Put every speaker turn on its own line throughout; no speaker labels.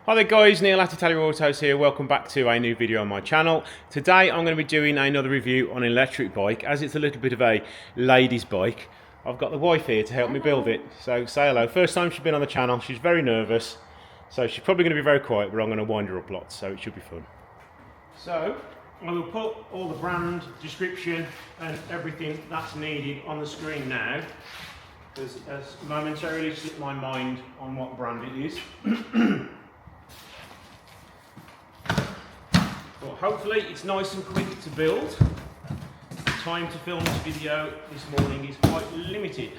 Hi there guys, Neil at Italia Autos here. Welcome back to a new video on my channel. Today I'm going to be doing another review on an electric bike. As it's a little bit of a ladies bike, I've got the wife here to help me build it. So say hello. First time she's been on the channel, she's very nervous. So she's probably going to be very quiet, but I'm going to wind her up lots, so it should be fun. So I will put all the brand, description and everything that's needed on the screen now. Because has momentarily slipped my mind on what brand it is. But hopefully it's nice and quick to build. The time to film this video this morning is quite limited.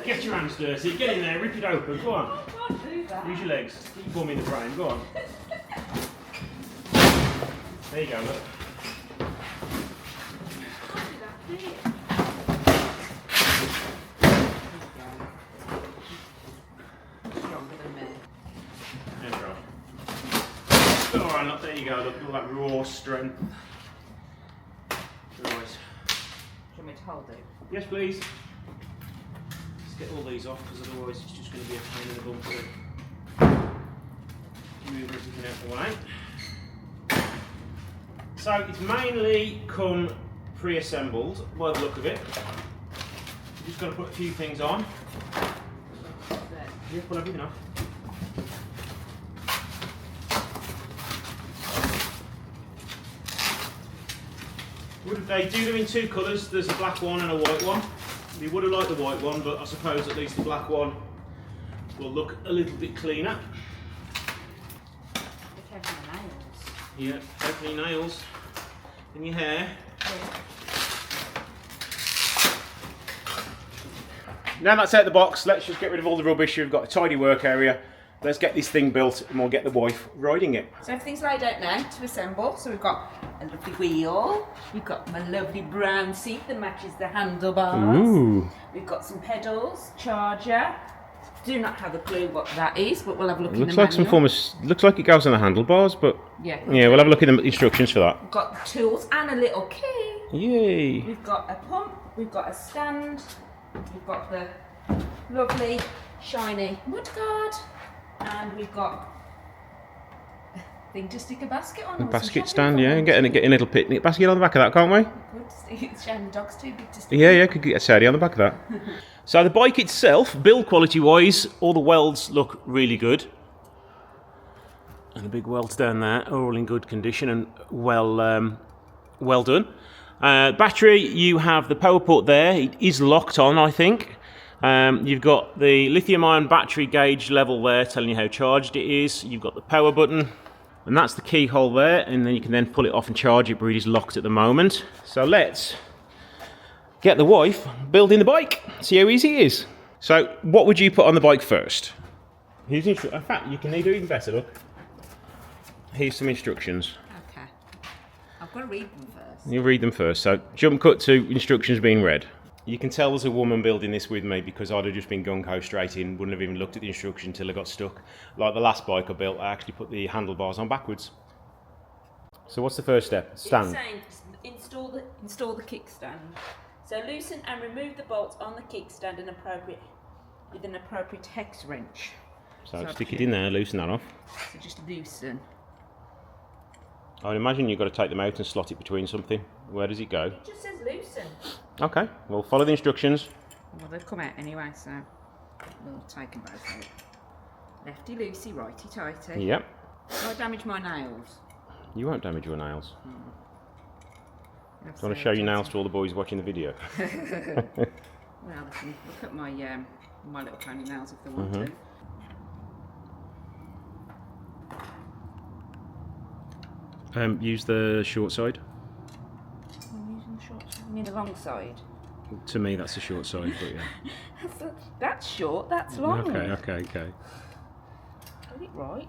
Get your hands dirty, get in there, rip it open, go on.
I can't do that.
Use your legs, keep your bum in the frame, go on. There you go, look. Alright, look, there you go, look, all that raw strength. Right.
Do you want me to hold it?
Yes, please. Let's get all these off, because otherwise it's just going to be a pain in the bum to move everything out the way. So it's mainly come pre-assembled, by the look of it. You're just going to put a few things on. Yeah, put everything off. They do them in two colours. There's a black one and a white one. You would have liked the white one, but I suppose at least the black one will look a little bit cleaner.
Be careful with nails.
Yeah, careful your nails and your hair.
Yeah.
Now that's out of the box, let's just get rid of all the rubbish. We've got a tidy work area. Let's get this thing built and we'll get the wife riding it.
So everything's laid out now to assemble. So we've got a lovely wheel. We've got my lovely brown seat that matches the handlebars.
Ooh.
We've got some pedals, charger. Do not have a clue what that is, but we'll have a look in the
Looks like
manual.
some form of, looks like it goes on the handlebars, but
yeah,
we'll have a look in the instructions for that.
We've got the tools and a little key.
Yay.
We've got a pump. We've got a stand. We've got the lovely shiny mudguard. And we've got a thing to stick a basket on.
A basket stand, yeah, and getting a little picnic basket on the back of that, can't we?
Good. It's shame the dog's too big to stick.
Yeah, could get a Sadie on the back of that. So the bike itself, build quality wise, all the welds look really good. And the big welds down there are all in good condition and well done. Battery, you have the power port there. It is locked on, I think. You've got the lithium-ion battery gauge level there telling you how charged it is. You've got the power button, and that's the keyhole there, and then you can then pull it off and charge it, but it is locked at the moment. So let's get the wife building the bike, see how easy it is. So what would you put on the bike first? Here's in fact, you can do even better, look. Here's some instructions.
Okay. I've got to read them first.
You read them first. So jump cut to instructions being read. You can tell there's a woman building this with me because I'd have just been gung-ho straight in, wouldn't have even looked at the instruction until I got stuck. Like the last bike I built, I actually put the handlebars on backwards. So what's the first step? Stand.
It's saying install the kickstand. So loosen and remove the bolts on the kickstand with an appropriate hex wrench.
So stick it in there, loosen that off.
So just loosen.
I would imagine you've got to take them out and slot it between something. Where does it go?
It just says loosen.
Okay, well follow the instructions.
Well, they've come out anyway, so we'll take them both out. Lefty loosey, righty tighty.
Yep.
Do I damage my nails?
You won't damage your nails.
Hmm.
Do you want to show your nails to all the boys watching the video?
Well, they can look at my My Little Pony nails if they want to.
Use the short side.
I'm using the short side. You mean the long side?
To me, that's the short side, but yeah.
That's short, that's long.
Okay.
Got it right.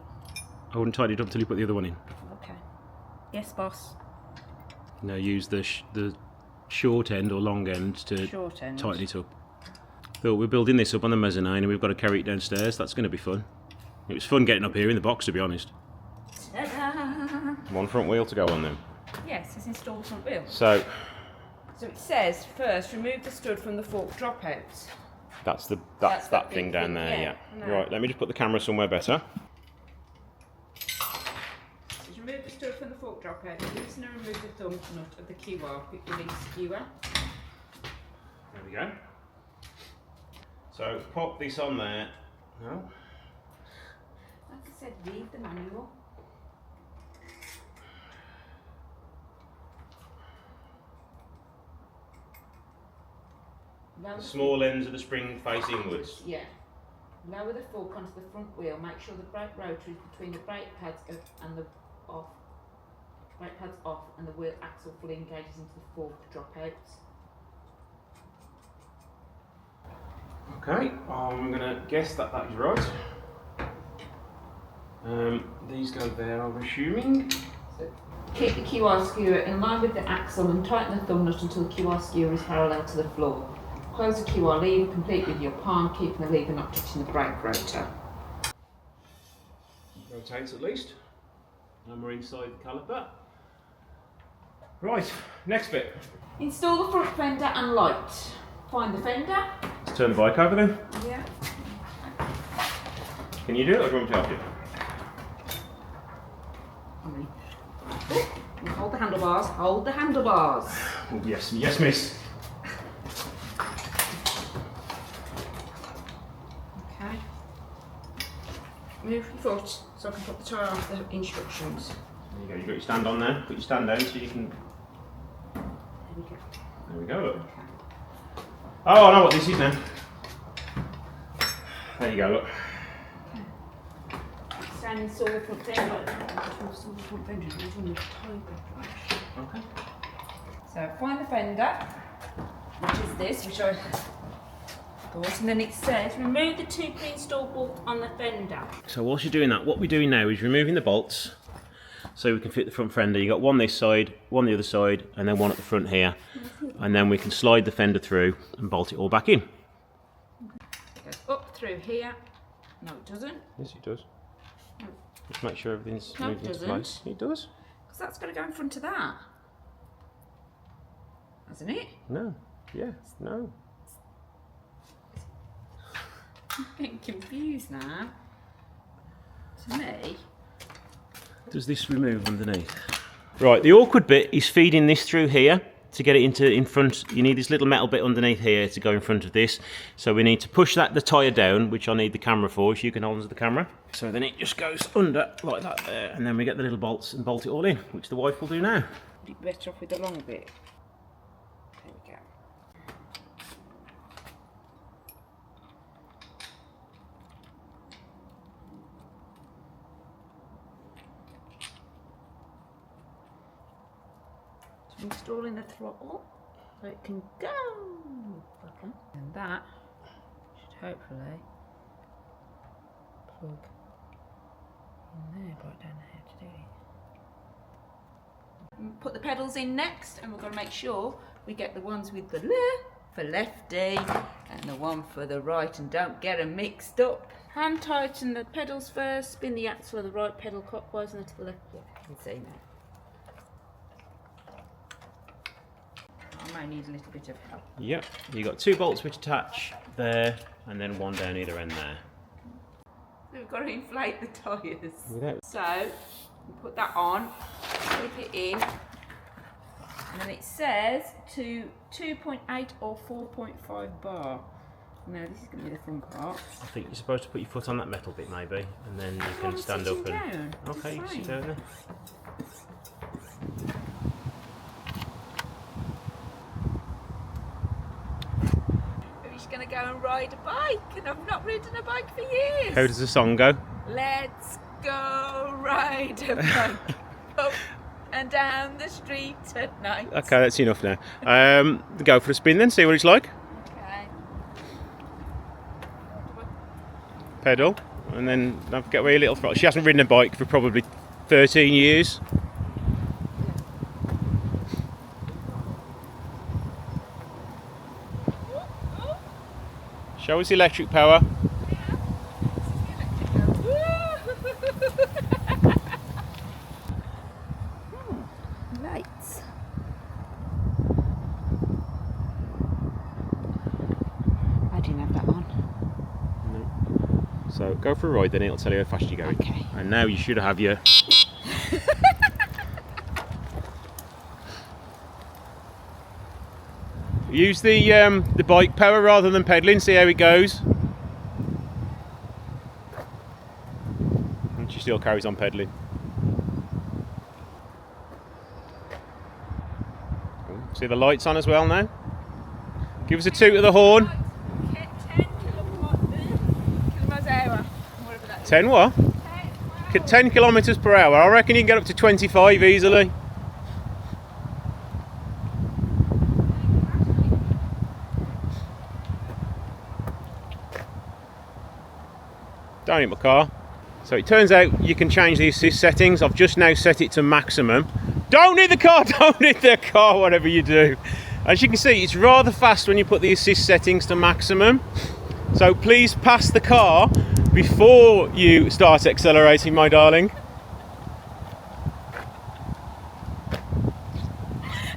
I wouldn't tidy it up until you put the other one in.
Okay. Yes, boss.
No, use the short end or long end to tighten it up. So we're building this up on the mezzanine and we've got to carry it downstairs. That's going to be fun. It was fun getting up here in the box, to be honest.
Ta-da!
One front wheel to go on then.
Yes, it's installed front wheel.
So
So it says, first, remove the stud from the fork dropouts.
That's that
that
thing
big
down
thing,
there,
yeah.
yeah.
No.
Right, let me just put the camera somewhere better.
Just remove the stud from the fork drop head, loosen and remove the thumb nut of the QR, quick release skewer.
There we go. So pop this on there. No.
Like I said, read the manual.
The small ends of the spring face inwards.
Yeah. Lower the fork onto the front wheel. Make sure the brake rotor is between the brake pads and the off. Brake pads off, and the wheel axle fully engages into the fork dropouts.
Okay, I'm gonna guess that is right. These go there, I'm assuming.
So keep the QR skewer in line with the axle and tighten the thumb nut until the QR skewer is parallel to the floor. Close the QR lever, complete with your palm, keeping the lever not touching the brake rotor.
Rotates at least. And we're inside the caliper. Right, next bit.
Install the front fender and light. Find the fender.
Let's turn the bike over then.
Yeah.
Can you do it or do you want me to help you?
Hold the handlebars. Hold the handlebars.
Oh, yes, yes, miss.
Okay. Move your foot so I can put the tyre off the instructions.
There you go, you've got your stand on there. Put your stand down so you can...
There we go.
There we go, look.
Okay.
Oh, I know what this is now. There you go, look.
Stand and install the front fender. Install the front fender. There's one with the tyre.
Okay.
So find the fender, which is this, which I thought, and then it says remove the two pre-installed bolts on the fender.
So whilst you're doing that, what we're doing now is removing the bolts so we can fit the front fender. You got one this side, one the other side, and then one at the front here. And then we can slide the fender through and bolt it all back in.
It goes up through here. No, it doesn't.
Yes, it does.
No.
Just make sure everything's
No,
moved
it
into
doesn't.
place. It does.
Because that's got to go in front of that. Hasn't it?
No. Yes. No.
I'm getting confused now. To me.
Does this remove underneath? Right, the awkward bit is feeding this through here to get it in front. You need this little metal bit underneath here to go in front of this. So we need to push the tyre down, which I need the camera for, if you can hold onto the camera. So then it just goes under like that there, and then we get the little bolts and bolt it all in, which the wife will do now.
Would it be better off with the long bit? There we go. So installing the throttle so it can go. Okay. And that should hopefully plug in there, but I don't know how to do it. Put the pedals in next, and we're going to make sure we get the ones with the left for lefty and the one for the right, and don't get them mixed up. Hand tighten the pedals first, spin the axle of the right pedal clockwise and to the left. Yeah, you can see now. I may need a little bit of help.
Yep, you got two bolts which attach there, and then one down either end there.
So we've got to inflate the tyres.
Without...
So we put that on, slip it in, and then it says to 2.8 or 4.5 bar. Now this is going to be the front part.
I think you're supposed to put your foot on that metal bit maybe, and then you can
I'm
stand up and...
sitting down.
Okay, you
It's
sit
fine.
down there.
I'm just going to go and ride a bike, and I've not ridden a bike for years.
How does the song go?
Let's go ride a bike up and down the street at night.
Okay, that's enough now. Go for a spin then, see what it's like.
Okay.
Pedal, and then don't forget where your little throttle. She hasn't ridden a bike for probably 13 years. Show us the electric power.
Lights. I didn't have that
So go for a ride, then it'll tell you how fast you're going.
Okay.
And now you should have your... Use the bike power rather than pedalling, see how it goes. And she still carries on pedalling. See the lights on as well now? Give us a toot of the horn. 10 what? 10 kilometres per hour. I reckon you can get up to 25 easily. Don't hit my car. So it turns out you can change the assist settings. I've just now set it to maximum. Don't hit the car, don't hit the car, whatever you do. As you can see, it's rather fast when you put the assist settings to maximum. So please pass the car before you start accelerating, my darling.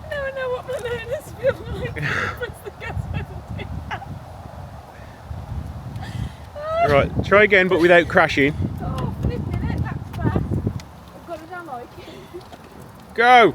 Now I know what my learners feel like. Press the gas pedal.
Right, try again, but without crashing.
Oh, flipping it, that's fast. I've got it, I like it.
Go!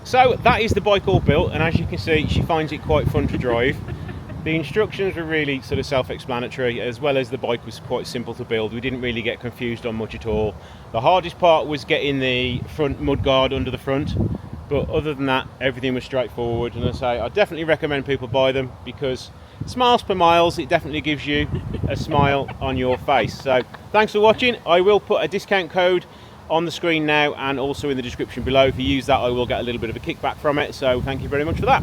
So that is the bike all built, and as you can see, she finds it quite fun to drive. The instructions were really sort of self-explanatory, as well as the bike was quite simple to build. We didn't really get confused on much at all. The hardest part was getting the front mudguard under the front, but other than that, everything was straightforward. And I definitely recommend people buy them, because smiles per miles, it definitely gives you a smile on your face. So thanks for watching. I will put a discount code on the screen now and also in the description below. If you use that, I will get a little bit of a kickback from it, so thank you very much for that.